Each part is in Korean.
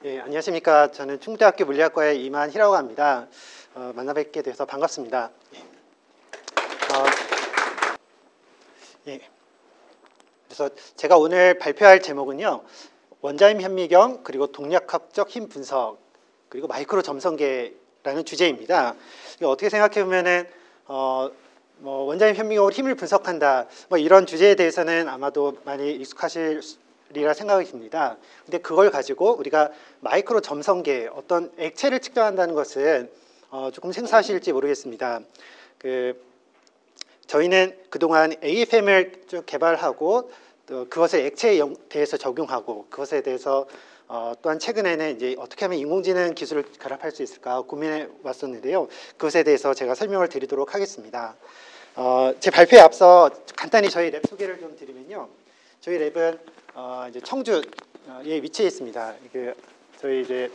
예, 안녕하십니까. 저는 충북대학교 물리학과의 이만희라고 합니다. 만나 뵙게 돼서 반갑습니다. 예. 그래서 제가 오늘 발표할 제목은요, 원자힘 현미경, 그리고 동력학적 힘 분석, 그리고 마이크로 점성계라는 주제입니다. 이거 어떻게 생각해 보면은 원자힘 현미경으로 힘을 분석한다, 이런 주제에 대해서는 아마도 많이 익숙하시리라 생각이 듭니다. 근데 그걸 가지고 우리가 마이크로 점성계, 어떤 액체를 측정한다는 것은 조금 생소하실지 모르겠습니다. 저희는 그동안 AFM을 쭉 개발하고 또 그것을 액체에 대해서 적용하고 그것에 대해서 또한 최근에는 이제 어떻게 하면 인공지능 기술을 결합할 수 있을까 고민해 왔었는데요. 그것에 대해서 제가 설명을 드리도록 하겠습니다. 제 발표에 앞서 간단히 저희 랩 소개를 좀 드리면요. 저희 랩은 이제 청주에 위치해 있습니다. 저희 이제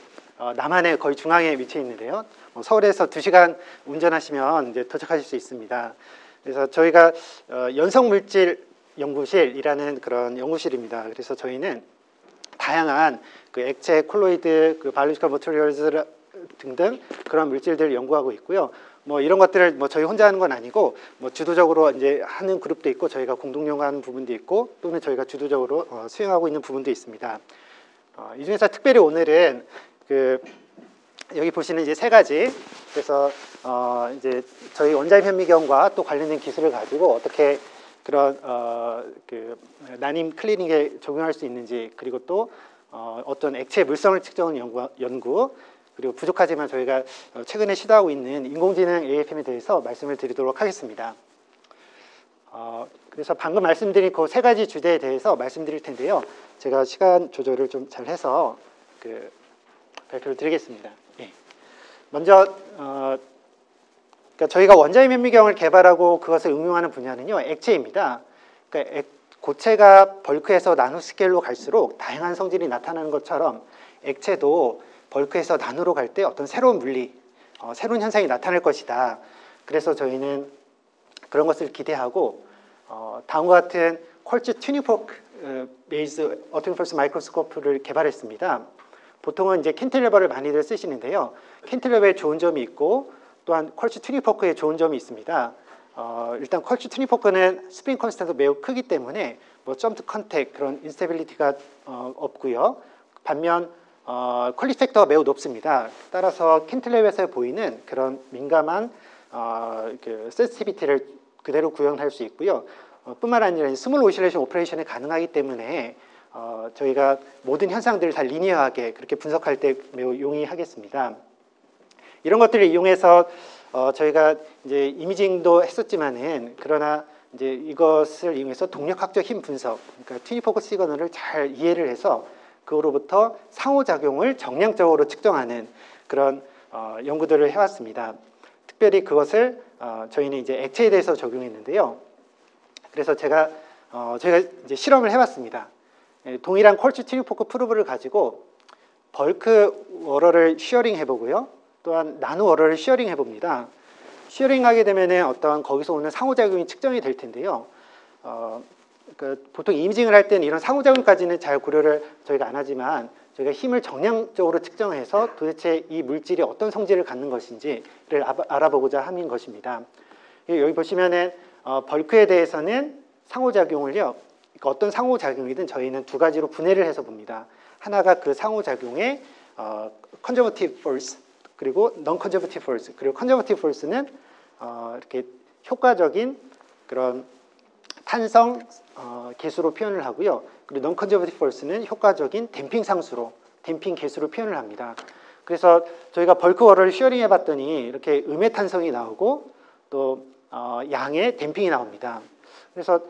남한의 거의 중앙에 위치해 있는데요. 서울에서 2시간 운전하시면 이제 도착하실 수 있습니다. 그래서 저희가 연성물질 연구실이라는 그런 연구실입니다. 그래서 저희는 다양한 그 액체, 콜로이드, 바이올로지컬 머티리얼즈 등등 그런 물질들을 연구하고 있고요. 이런 것들을 저희 혼자 하는 건 아니고 주도적으로 이제 하는 그룹도 있고 저희가 공동 연구하는 부분도 있고 또는 저희가 주도적으로 수행하고 있는 부분도 있습니다. 이 중에서 특별히 오늘은 여기 보시는 이제 3가지, 그래서 이제 저희 원자힘 현미경과 또 관련된 기술을 가지고 어떻게 그런 난임 클리닉에 적용할 수 있는지, 그리고 또 어떤 액체 물성을 측정하는 연구, 그리고 부족하지만 저희가 최근에 시도하고 있는 인공지능 AFM에 대해서 말씀을 드리도록 하겠습니다. 그래서 방금 말씀드린 그 3가지 주제에 대해서 말씀드릴 텐데요. 제가 시간 조절을 좀 잘 해서 발표를 드리겠습니다. 예. 먼저 그러니까 저희가 원자힘 현미경을 개발하고 그것을 응용하는 분야는요, 액체입니다. 그러니까 고체가 벌크에서 나노 스케일로 갈수록 다양한 성질이 나타나는 것처럼 액체도 벌크에서 나노로 갈 때 어떤 새로운 물리, 새로운 현상이 나타날 것이다. 그래서 저희는 그런 것을 기대하고 다음과 같은 퀄츠 튜닝포크 베이스 어토믹 펄스 마이크로스코프를 개발했습니다. 보통은 이제 캔틸레버를 많이들 쓰시는데요. 캔틸레버에 좋은 점이 있고 또한 퀄츠 튜닝포크에 좋은 점이 있습니다. 일단 퀄츠 튜닝포크는 스프링 컨스턴트가 매우 크기 때문에 점프 컨택 그런 인스테빌리티가 없고요. 반면 퀄리티 팩터가 매우 높습니다. 따라서 캔틸레버에서 보이는 그런 민감한 센시티비티를 그대로 구현할 수 있고요. 뿐만 아니라 스몰 오실레이션 오퍼레이션이 가능하기 때문에 저희가 모든 현상들을 다 리니어하게 그렇게 분석할 때 매우 용이하겠습니다. 이런 것들을 이용해서 저희가 이제 이미징도 했었지만은 그러나 이제 이것을 이용해서 동력학적 힘 분석, 그러니까 튜닝포크 시그널을 잘 이해를 해서 그로부터 상호작용을 정량적으로 측정하는 그런 연구들을 해왔습니다. 특별히 그것을 저희는 이제 액체에 대해서 적용했는데요. 그래서 저희가 이제 실험을 해봤습니다. 동일한 퀄츠 튜닝포크 프로브를 가지고 벌크 워러를 시어링 해보고요. 또한 나노 워러를 시어링 해봅니다. 시어링 하게 되면 어떤 거기서 오는 상호작용이 측정이 될 텐데요. 보통 이미징을 할 때는 이런 상호작용까지는 잘 고려를 저희가 안 하지만 저희가 힘을 정량적으로 측정해서 도대체 이 물질이 어떤 성질을 갖는 것인지를 알아보고자 하는 것입니다. 여기 보시면은 벌크에 대해서는 상호작용을요, 그러니까 어떤 상호작용이든 저희는 2가지로 분해를 해서 봅니다. 하나가 그 상호작용의 conservative force, 그리고 non-conservative force. 그리고 conservative force는 이렇게 효과적인 그런 탄성 계수로 표현을 하고요. 그리고 non-conservative force는 효과적인 댐핑 상수로, 댐핑 계수로 표현을 합니다. 그래서 저희가 벌크 워러를 시어링 해봤더니 이렇게 음의 탄성이 나오고 또 양의 댐핑이 나옵니다. 그래서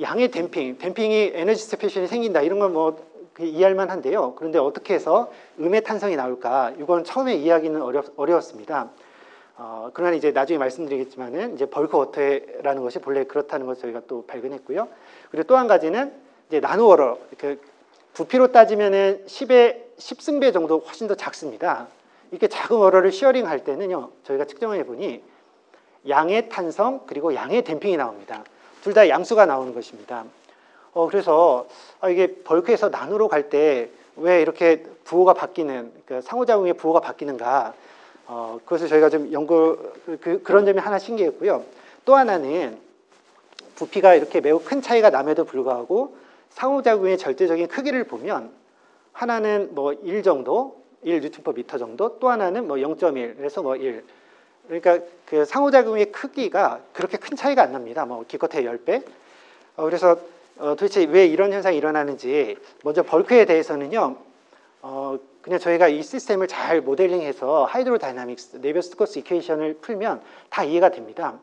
양의 댐핑이 에너지 디시페이션이 생긴다 이런 건 이해할 만한데요. 그런데 어떻게 해서 음의 탄성이 나올까? 이건 처음에 이해하기는 어려웠습니다. 그러나 이제 나중에 말씀드리겠지만은 이제 벌크 워터라는 것이 본래 그렇다는 것을 저희가 또 발견했고요. 그리고 또 한 가지는 이제 나노 워러, 부피로 따지면은 10승배 정도 훨씬 더 작습니다. 이렇게 작은 워러를 시어링 할 때는요, 저희가 측정해 보니 양의 탄성 그리고 양의 댐핑이 나옵니다. 둘 다 양수가 나오는 것입니다. 그래서 이게 벌크에서 나노로 갈 때 왜 이렇게 부호가 바뀌는, 그러니까 상호작용의 부호가 바뀌는가, 그것을 저희가 좀 그런 점이 하나 신기했고요. 또 하나는 부피가 이렇게 매우 큰 차이가 남에도 불구하고 상호작용의 절대적인 크기를 보면 하나는 뭐 1 정도, 1 뉴턴 퍼 미터 정도, 또 하나는 뭐 0.1에서 뭐 1. 그러니까 그 상호작용의 크기가 그렇게 큰 차이가 안 납니다. 뭐 기껏해 10배. 그래서 도대체 왜 이런 현상이 일어나는지, 먼저 벌크에 대해서는요, 그냥 저희가 이 시스템을 잘 모델링해서 하이드로다이나믹스, 네비어스-스토크스 이퀘이션을 풀면 다 이해가 됩니다.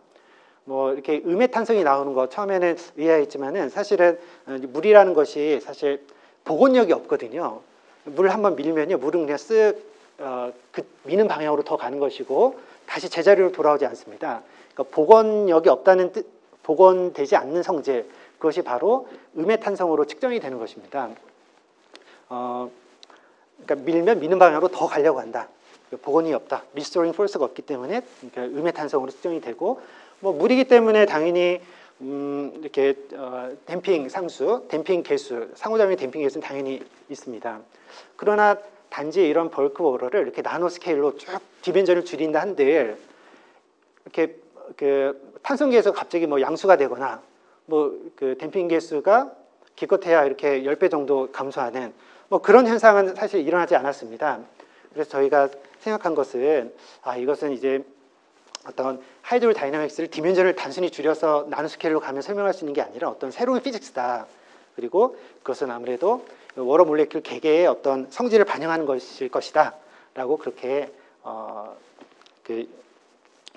뭐 이렇게 음의 탄성이 나오는 거 처음에는 의아했지만은 사실은 물이라는 것이 사실 복원력이 없거든요. 물을 한번 밀면요, 물은 그냥 그 미는 방향으로 더 가는 것이고 다시 제자리로 돌아오지 않습니다. 그러니까 복원력이 없다는 뜻, 복원되지 않는 성질, 그것이 바로 음의 탄성으로 측정이 되는 것입니다. 그러니까 밀면 미는 방향으로 더 가려고 한다. 복원이 없다. 리스토링 포스가 없기 때문에 그러니까 음의 탄성으로 측정이 되고, 뭐 물이기 때문에 당연히 이렇게 댐핑 상수, 댐핑 개수, 상호작용의 댐핑 개수는 당연히 있습니다. 그러나 단지 이런 벌크 워러를 이렇게 나노 스케일로 쭉 디멘전을 줄인다 한들 이렇게 그 탄성 계수가 갑자기 뭐 양수가 되거나 뭐 그 댐핑 개수가 기껏해야 이렇게 10배 정도 감소하는 뭐 그런 현상은 사실 일어나지 않았습니다. 그래서 저희가 생각한 것은 이것은 이제 어떤 하이드로 다이나믹스를 디멘전을 단순히 줄여서 나노 스케일로 가면 설명할 수 있는 게 아니라 어떤 새로운 피직스다. 그리고 그것은 아무래도 워러 몰레큘 개개의 어떤 성질을 반영하는 것일 것이다. 라고 그렇게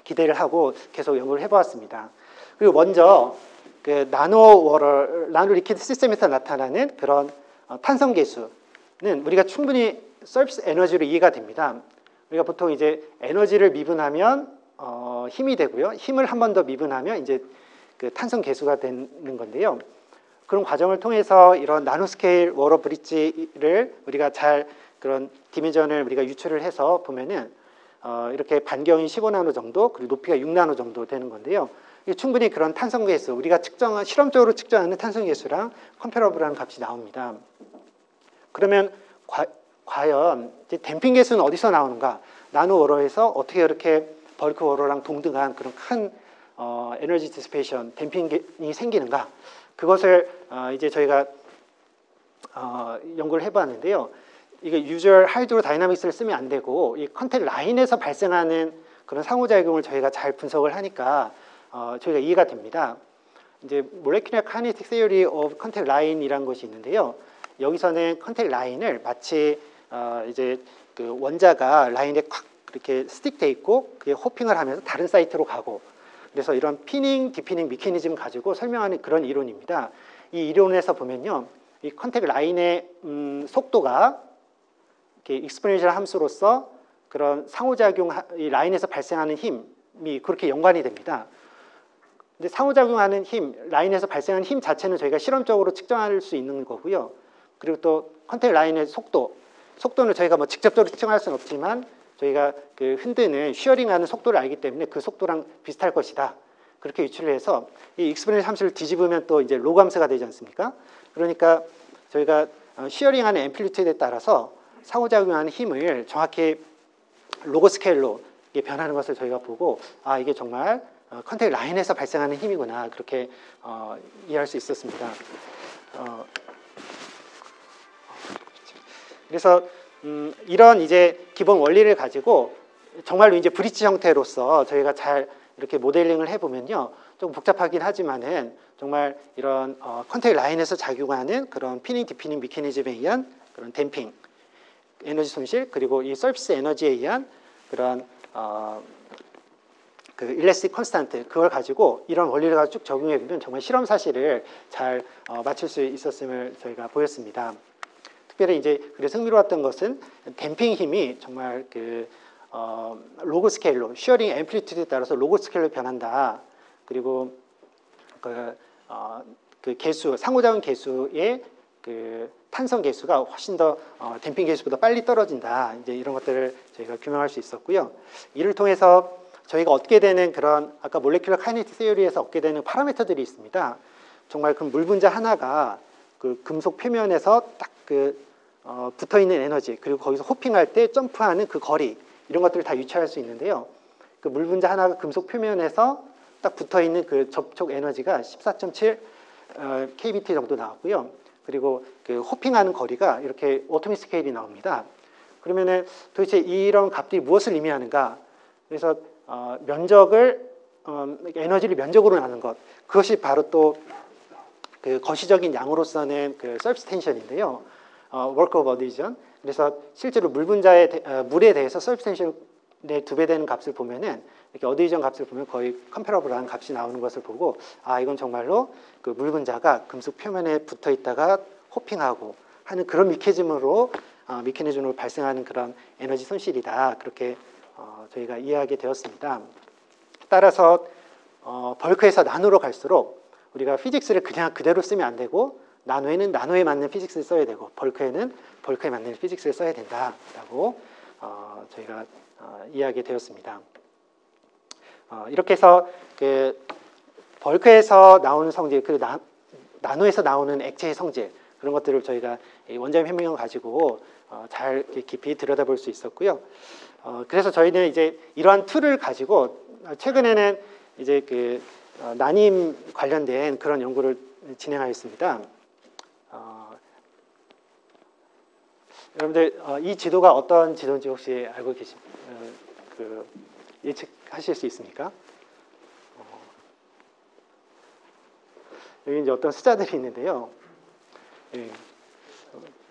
기대를 하고 계속 연구를 해보았습니다. 그리고 먼저 그 나노 리퀴드 시스템에서 나타나는 그런 탄성 계수는 우리가 충분히 서비스 에너지로 이해가 됩니다. 우리가 보통 이제 에너지를 미분하면 힘이 되고요. 힘을 한 번 더 미분하면 이제 그 탄성 계수가 되는 건데요. 그런 과정을 통해서 이런 나노스케일 워러 브릿지를 우리가 잘 그런 디멘전을 우리가 유출을 해서 보면은 이렇게 반경이 15나노 정도, 그리고 높이가 6나노 정도 되는 건데요. 충분히 그런 탄성 계수, 우리가 실험적으로 측정하는 탄성 계수랑 컴패러블한 값이 나옵니다. 그러면 과연 이제 댐핑 계수는 어디서 나오는가? 나노 워러에서 어떻게 이렇게 벌크 워러랑 동등한 그런 큰 에너지 디스페이션, 댐핑이 생기는가? 그것을 이제 저희가 연구를 해봤는데요. 이게 유저 하이드로 다이나믹스를 쓰면 안 되고 이 컨택 라인에서 발생하는 그런 상호작용을 저희가 잘 분석을 하니까 저희가 이해가 됩니다. 이제 Molecular Kinetic Theory of Contact Line이라는 것이 있는데요. 여기서는 컨택 라인을 마치 이제 그 원자가 라인에 콱 이렇게 스틱돼 있고 그게 호핑을 하면서 다른 사이트로 가고, 그래서 이런 피닝, 디피닝 메커니즘 가지고 설명하는 그런 이론입니다. 이 이론에서 보면요, 이 컨택 라인의 속도가 이렇게 익스포넨셜 함수로서 그런 상호작용, 이 라인에서 발생하는 힘이 그렇게 연관이 됩니다. 근데 상호작용하는 힘, 라인에서 발생하는 힘 자체는 저희가 실험적으로 측정할 수 있는 거고요. 그리고 또 컨택 라인의 속도는 저희가 뭐 직접적으로 측정할 수는 없지만 저희가 그 흔드는 쉬어링하는 속도를 알기 때문에 그 속도랑 비슷할 것이다. 그렇게 유출을 해서 이 익스포넨셜 함수를 뒤집으면 또 이제 로그 함수가 되지 않습니까? 그러니까 저희가 쉬어링하는 앰플리튜드에 따라서 상호작용하는 힘을 정확히 로그 스케일로 변하는 것을 저희가 보고 이게 정말 컨택 라인에서 발생하는 힘이구나, 그렇게 이해할 수 있었습니다. 그래서 이런 이제 기본 원리를 가지고 정말로 이제 브릿지 형태로서 저희가 잘 이렇게 모델링을 해보면요, 좀 복잡하긴 하지만은 정말 이런 컨택 라인에서 작용하는 그런 피닝, 디피닝 메커니즘에 의한 그런 댐핑, 에너지 손실, 그리고 이 서비스 에너지에 의한 그런 그 일레스틱 컨스탄트, 그걸 가지고 이런 원리를 가지고 쭉 적용해 보면 정말 실험 사실을 잘 맞출 수 있었음을 저희가 보였습니다. 특별히 이제 그래서 흥미로웠던 것은 댐핑 힘이 정말 그 로그 스케일로, 쉬어링 앰플리튜드에 따라서 로그 스케일로 변한다. 그리고 그 개수, 상호작용 개수의 그 탄성 개수가 훨씬 더 댐핑 개수보다 빨리 떨어진다. 이제 이런 것들을 저희가 규명할 수 있었고요. 이를 통해서 저희가 얻게 되는 그런 아까 몰레큘러 카이네틱 세어리에서 얻게 되는 파라미터들이 있습니다. 정말 그 물 분자 하나가 그 금속 표면에서 딱 그 붙어 있는 에너지, 그리고 거기서 호핑할 때 점프하는 그 거리, 이런 것들을 다 유추할 수 있는데요. 그 물 분자 하나가 금속 표면에서 딱 붙어 있는 그 접촉 에너지가 14.7 kBT 정도 나왔고요. 그리고 그 호핑하는 거리가 이렇게 오토믹 스케일이 나옵니다. 그러면은 도대체 이런 값들이 무엇을 의미하는가? 그래서 면적을 에너지를 면적으로 나눈 것, 그것이 바로 또 그 거시적인 양으로서는 그 서비스 텐션인데요. work of adhesion. 그래서 실제로 물 분자의 물에 대해서 서비스 텐션의 2배 되는 값을 보면은 이렇게 어디전 값을 보면 거의 컴패러블한 값이 나오는 것을 보고, 아, 이건 정말로 그 물 분자가 금속 표면에 붙어 있다가 호핑하고 하는 그런 미케니즘으로 발생하는 그런 에너지 손실이다. 그렇게 저희가 이해하게 되었습니다. 따라서 벌크에서 나노로 갈수록 우리가 피직스를 그냥 그대로 쓰면 안 되고, 나노에는 나노에 맞는 피직스를 써야 되고, 벌크에는 벌크에 맞는 피직스를 써야 된다라고 저희가 이해하게 되었습니다. 이렇게 해서 그 벌크에서 나오는 성질, 그리고 나노에서 나오는 액체의 성질, 그런 것들을 저희가 원자력 혁명을 가지고 잘 깊이 들여다볼 수 있었고요. 그래서 저희는 이제 이러한 툴을 가지고 최근에는 이제 그 난임 관련된 그런 연구를 진행하였습니다. 여러분들 이 지도가 어떤 지도인지 혹시 알고 예측하실 수 있습니까? 여기 이제 어떤 숫자들이 있는데요. 예,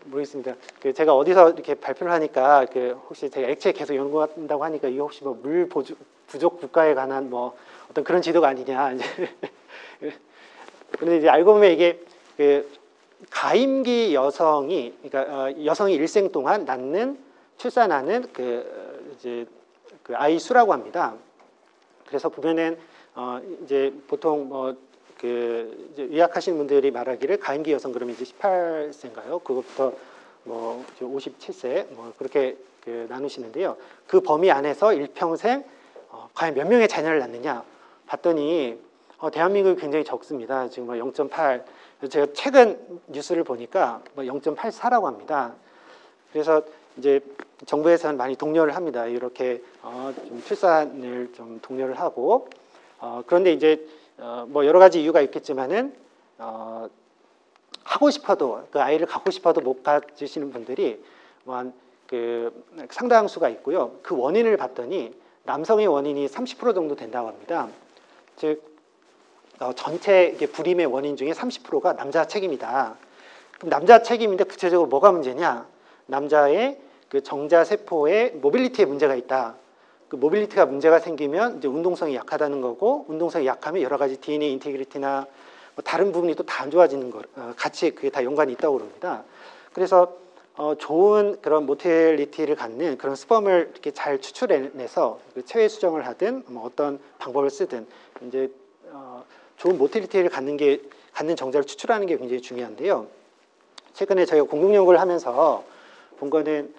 모르겠습니다. 제가 어디서 이렇게 발표를 하니까 혹시 제가 액체 계속 연구한다고 하니까 이거 혹시 뭐 물 부족 국가에 관한 뭐 어떤 그런 지도가 아니냐. 그런데 이제 알고 보면 이게 가임기 여성이, 그러니까 여성이 일생 동안 출산하는 이제 그 아이 수라고 합니다. 그래서 보면은 이제 보통 이제 의학하시는 분들이 말하기를 가임기 여성 그러면 이제 18세인가요? 그것부터 57세 그렇게 나누시는데요. 그 범위 안에서 일평생 과연 몇 명의 자녀를 낳느냐 봤더니 대한민국이 굉장히 적습니다. 지금 0.8. 제가 최근 뉴스를 보니까 0.84라고 합니다. 그래서 이제 정부에서는 많이 독려를 합니다. 이렇게 좀 출산을 좀 독려를 하고, 그런데 이제 여러 가지 이유가 있겠지만은 하고 싶어도, 그 아이를 갖고 싶어도 못 가지시는 분들이 상당한 수가 있고요. 그 원인을 봤더니 남성의 원인이 30% 정도 된다고 합니다. 즉 전체 불임의 원인 중에 30%가 남자 책임이다. 그럼 남자 책임인데 구체적으로 뭐가 문제냐? 남자의 그 정자 세포의 모빌리티에 문제가 있다. 그 모빌리티가 문제가 생기면 이제 운동성이 약하다는 거고, 운동성이 약하면 여러 가지 DNA 인테그리티나 다른 부분이 또 다 안 좋아지는 거, 같이 그게 다 연관이 있다고 그럽니다. 그래서 좋은 그런 모틸리티를 갖는 그런 스펌을 이렇게 잘 추출해내서 체외 수정을 하든 어떤 방법을 쓰든 이제 좋은 모틸리티를 갖는 정자를 추출하는 게 굉장히 중요한데요. 최근에 저희가 공동 연구를 하면서 본 거는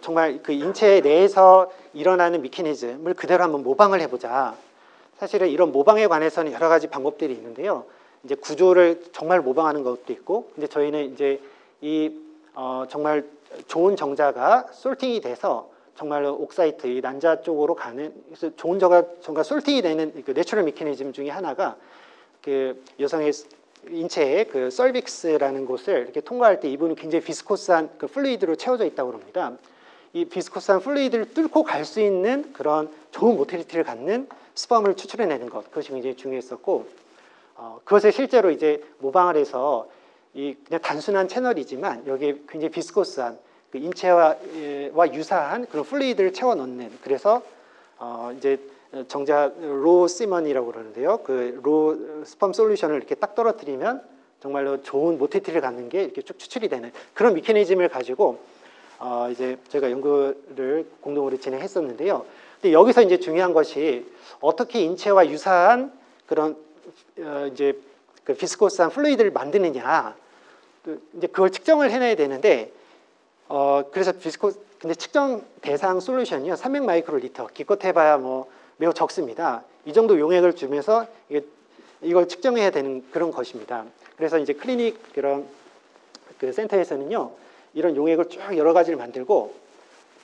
정말 그 인체 내에서 일어나는 미케니즘을 그대로 한번 모방을 해보자. 사실은 이런 모방에 관해서는 여러 가지 방법들이 있는데요. 이제 구조를 정말 모방하는 것도 있고, 근데 저희는 이제 정말 좋은 정자가 솔팅이 돼서 정말로 옥사이트, 이 난자 쪽으로 가는, 그래서 좋은 정자가 솔팅이 되는 그 내추럴 미케니즘 중에 하나가 그 여성의 인체의 그 설빅스라는 곳을 이렇게 통과할 때 이분은 굉장히 비스코스한 그 플루이드로 채워져 있다고 합니다. 이 비스코스한 플루이드를 뚫고 갈 수 있는 그런 좋은 모틸리티를 갖는 스펌을 추출해내는 것, 그것이 굉장히 중요했었고, 그것을 실제로 이제 모방을 해서 그냥 단순한 채널이지만 여기에 굉장히 비스코스한 그 인체와 유사한 그런 플루이드를 채워 넣는, 그래서 이제 정자 로 시먼이라고 그러는데요. 그 로 스펌 솔루션을 이렇게 딱 떨어뜨리면 정말로 좋은 모틸리티를 갖는 게 이렇게 쭉 추출이 되는 그런 메커니즘을 가지고 이제 저희가 연구를 공동으로 진행했었는데요. 근데 여기서 이제 중요한 것이 어떻게 인체와 유사한 그런 이제 그 비스코스한 플루이드를 만드느냐. 이제 그걸 측정을 해내야 되는데 그래서 근데 측정 대상 솔루션이요 300 마이크로리터, 기껏 해봐야 매우 적습니다. 이 정도 용액을 주면서 이걸 측정해야 되는 그런 것입니다. 그래서 이제 클리닉 그런 그 센터에서는요, 이런 용액을 쭉 여러 가지를 만들고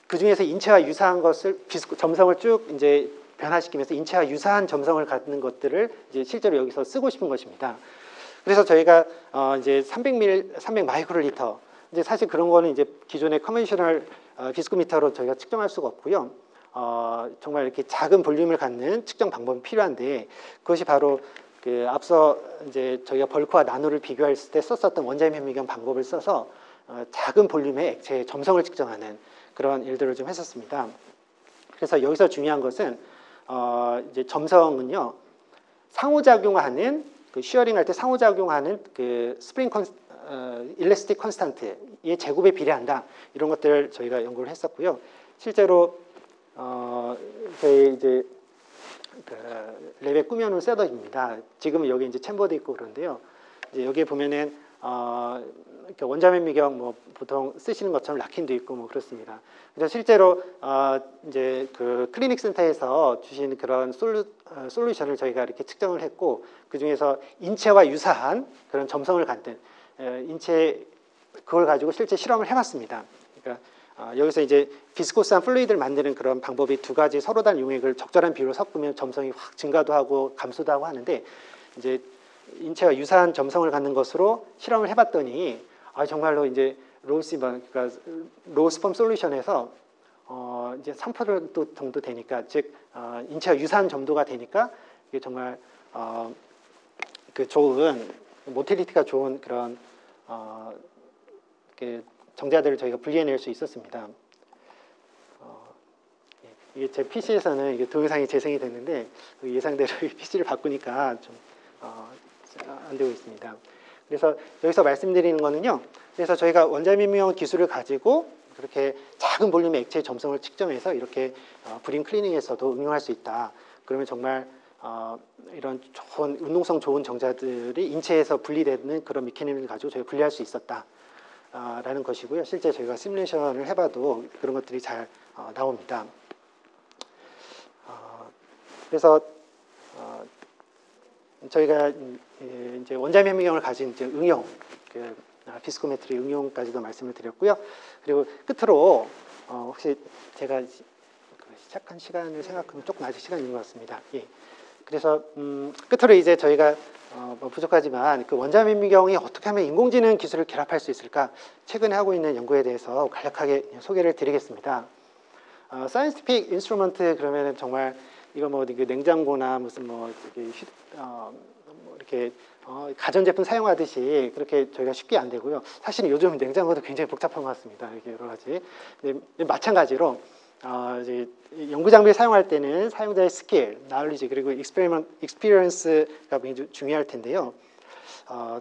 그 중에서 인체와 유사한 것을 점성을 쭉 이제 변화시키면서 인체와 유사한 점성을 갖는 것들을 이제 실제로 여기서 쓰고 싶은 것입니다. 그래서 저희가 이제 300 마이크로리터 이제 사실 그런 거는 이제 기존의 컨벤셔널 비스코미터로 저희가 측정할 수가 없고요. 정말 이렇게 작은 볼륨을 갖는 측정 방법이 필요한데 그것이 바로 그 앞서 이제 저희가 벌크와 나노를 비교했을 때 썼었던 원자핵 현미경 방법을 써서 작은 볼륨의 액체의 점성을 측정하는 그런 일들을 좀 했었습니다. 그래서 여기서 중요한 것은 이제 점성은요 상호작용하는 그 쉬어링할 때 상호작용하는 그 스프링 일레스틱 컨스탄트의 제곱에 비례한다 이런 것들을 저희가 연구를 했었고요. 실제로 저희 이제 그 랩에 꾸며놓은 셋업입니다. 지금 여기 이제 챔버도 있고 그런데요. 이제 여기에 보면은 원자핵 미경 뭐 보통 쓰시는 것처럼 락힌도 있고 뭐 그렇습니다. 그래서 실제로 이제 그 클리닉 센터에서 주신 그런 솔루션을 저희가 이렇게 측정을 했고 그 중에서 인체와 유사한 그런 점성을 갖는 인체 그걸 가지고 실제 실험을 해봤습니다. 그러니까 여기서 이제 비스코스한 플루이드를 만드는 그런 방법이 두 가지 서로 다른 용액을 적절한 비율로 섞으면 점성이 확 증가도 하고 감소도 하고 하는데 이제 인체와 유사한 점성을 갖는 것으로 실험을 해봤더니 정말로 이제 그러니까 로스펌 솔루션에서 이제 3% 정도 되니까 즉 인체와 유사한 점도가 되니까 이게 정말 그 좋은 모틸리티가 좋은 그런 정자들을 저희가 분리해낼 수 있었습니다. 이게 제 PC에서는 이게 동영상이 재생이 됐는데 예상대로 PC를 바꾸니까 좀 안 되고 있습니다. 그래서 여기서 말씀드리는 거는요. 그래서 저희가 원자민명 기술을 가지고 그렇게 작은 볼륨의 액체의 점성을 측정해서 이렇게 브림 클리닝에서도 응용할 수 있다. 그러면 정말 이런 좋은 운동성 좋은 정자들이 인체에서 분리되는 그런 메커니즘을 가지고 저희가 분리할 수 있었다. 라는 것이고요. 실제 저희가 시뮬레이션을 해봐도 그런 것들이 잘 나옵니다. 그래서 저희가 이제 원자핵 현미경을 가진 이제 응용, 그 비스코메트리 응용까지도 말씀을 드렸고요. 그리고 끝으로 혹시 제가 시작한 시간을 생각하면 조금 아직 시간이 있는 것 같습니다. 예. 그래서 끝으로 이제 저희가 뭐 부족하지만 그 원자핵 현미경이 어떻게 하면 인공지능 기술을 결합할 수 있을까 최근에 하고 있는 연구에 대해서 간략하게 소개를 드리겠습니다. 사이언티픽 인스트루먼트 그러면은 정말 이거 뭐 냉장고나 무슨 뭐 이렇게 가전제품 사용하듯이 그렇게 저희가 쉽게 안 되고요. 사실은 요즘 냉장고도 굉장히 복잡한 것 같습니다. 이렇게 여러 가지. 근데 마찬가지로 이제 연구 장비를 사용할 때는 사용자의 스킬, 나울리지 그리고 익스피리언스가 굉장히 중요할 텐데요.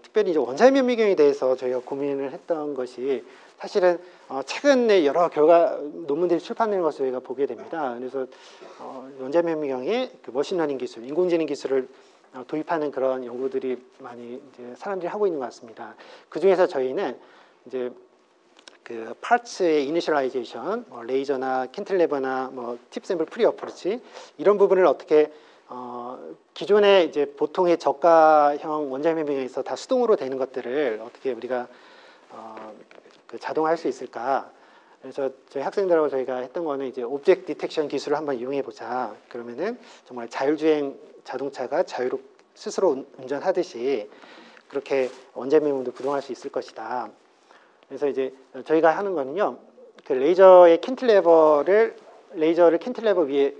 특별히 이제 원자핵 현미경에 대해서 저희가 고민을 했던 것이 사실은 최근에 여러 결과 논문들이 출판되는 것을 저희가 보게 됩니다. 그래서 원자핵 현미경의 그 머신러닝 기술, 인공지능 기술을 도입하는 그런 연구들이 많이 이제 사람들이 하고 있는 것 같습니다. 그 중에서 저희는 이제 그 파츠의 이니셜라이제이션, 뭐 레이저나 캔틸레버나 뭐 팁 샘플 프리 어프로치 이런 부분을 어떻게 기존의 이제 보통의 저가형 원자핵 현미경에서 다 수동으로 되는 것들을 어떻게 우리가 그 자동화할 수 있을까? 그래서 저희 학생들하고 저희가 했던 거는 이제 오브젝트 디텍션 기술을 한번 이용해 보자. 그러면은 정말 자율주행 자동차가 스스로 운전하듯이 그렇게 원자핵 현미경도 구동할 수 있을 것이다. 그래서 이제 저희가 하는 거는요, 그 레이저를 캔틸레버 위에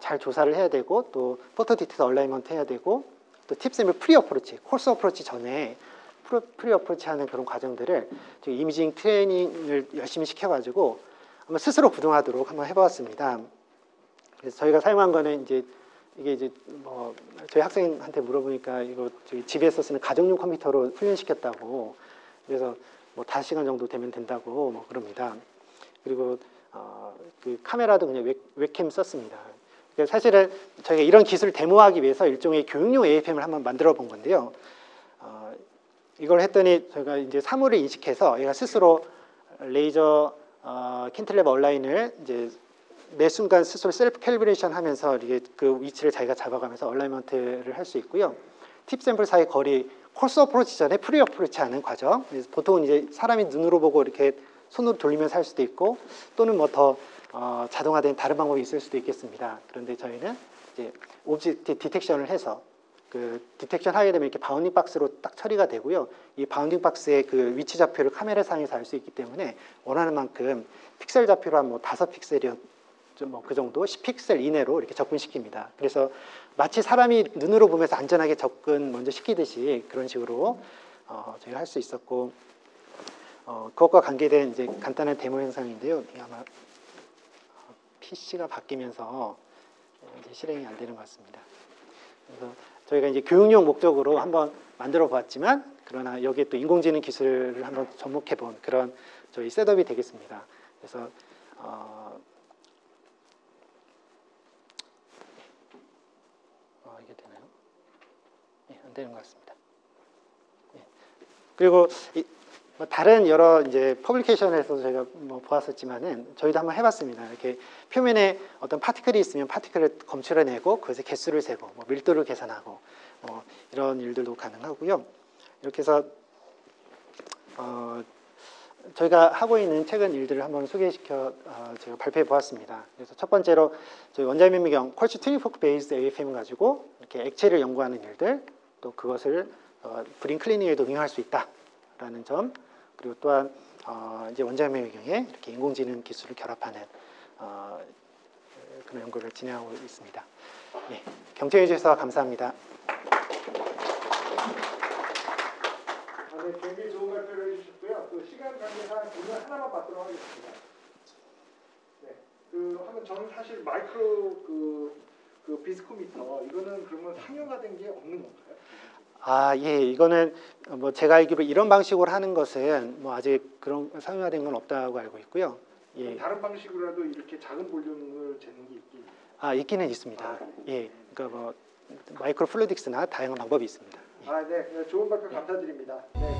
잘 조사를 해야 되고 또 포토 디텍터 얼라이먼트 해야 되고 또 팁샘을 프리 어프로치, 코스 어프로치 전에 프리 어프로치 하는 그런 과정들을 이미징 트레이닝을 열심히 시켜가지고 한번 스스로 구동하도록 한번 해보았습니다. 그래서 저희가 사용한 거는 이게 이제 뭐 저희 학생한테 물어보니까 이거 저희 집에서 쓰는 가정용 컴퓨터로 훈련시켰다고 그래서 뭐 5시간 정도 되면 된다고 뭐 그럽니다. 그리고 그 카메라도 그냥 웹캠 썼습니다. 사실은 저희가 이런 기술을 데모하기 위해서 일종의 교육용 AFM을 한번 만들어 본 건데요. 이걸 했더니 저희가 이제 사물을 인식해서 얘가 스스로 레이저 캔틸레버 얼라인을 이제 매 순간 스스로 셀프 캘리브레이션 하면서 이게 그 위치를 자기가 잡아가면서 얼라이먼트를 할 수 있고요. 팁 샘플 사이 거리 콜스 어프로치 전에 프리 어프로치 하는 과정. 그래서 보통은 이제 사람이 눈으로 보고 이렇게 손으로 돌리면서 할 수도 있고, 또는 뭐 더 자동화된 다른 방법이 있을 수도 있겠습니다. 그런데 저희는 이제 오브젝트 디텍션을 해서 그 디텍션 하게 되면 이렇게 바운딩 박스로 딱 처리가 되고요. 이 바운딩 박스의 그 위치 좌표를 카메라 상에서 알 수 있기 때문에 원하는 만큼 픽셀 좌표로 한 뭐 5픽셀이요, 뭐 그 정도 10픽셀 이내로 이렇게 접근시킵니다. 그래서 마치 사람이 눈으로 보면서 안전하게 접근 먼저 시키듯이 그런 식으로 저희가 할 수 있었고, 그것과 관계된 이제 간단한 데모 영상인데요. 이게 아마 PC가 바뀌면서 이제 실행이 안 되는 것 같습니다. 그래서 저희가 이제 교육용 목적으로 한번 만들어 보았지만, 그러나 여기에 또 인공지능 기술을 한번 접목해 본 그런 저희 셋업이 되겠습니다. 그래서 이게 되나요? 네, 안 되는 것 같습니다. 네. 그리고 뭐 다른 여러 이제 퍼블리케이션에서 저희가 뭐 보았었지만은 저희도 한번 해봤습니다. 이렇게 표면에 어떤 파티클이 있으면 파티클을 검출해내고 그것의 개수를 세고 뭐 밀도를 계산하고 이런 일들도 가능하고요. 이렇게 해서 저희가 하고 있는 최근 일들을 한번 소개시켜 제가 발표해 보았습니다. 그래서 첫 번째로 저희 원자의 미경 퀄츠 트윈포크 베이스 AFM을 가지고 이렇게 액체를 연구하는 일들, 또 그것을 브린 클리닝에도 응용할 수 있다라는 점, 그리고 또한 이제 원자의 미경에 이렇게 인공지능 기술을 결합하는 그런 연구를 진행하고 있습니다. 예, 경청해 주셔서 감사합니다. 네, 굉장히 좋은 발표를 해주셨고요. 그 시간 관계상 질문 하나만 받도록 하겠습니다. 네, 하면 저는 사실 마이크로 그 비스코미터 이거는 그러면 상용화된 게 없는 건가요? 예, 이거는 뭐 제가 알기로 이런 방식으로 하는 것은 뭐 아직 그런 상용화된 건 없다고 알고 있고요. 예. 다른 방식으로라도 이렇게 작은 볼륨을 재는 게 있긴. 있기는 있습니다. 예, 그러니까 뭐 마이크로 플루이딕스나 다양한 방법이 있습니다. 네, 좋은 발표 감사드립니다. 네.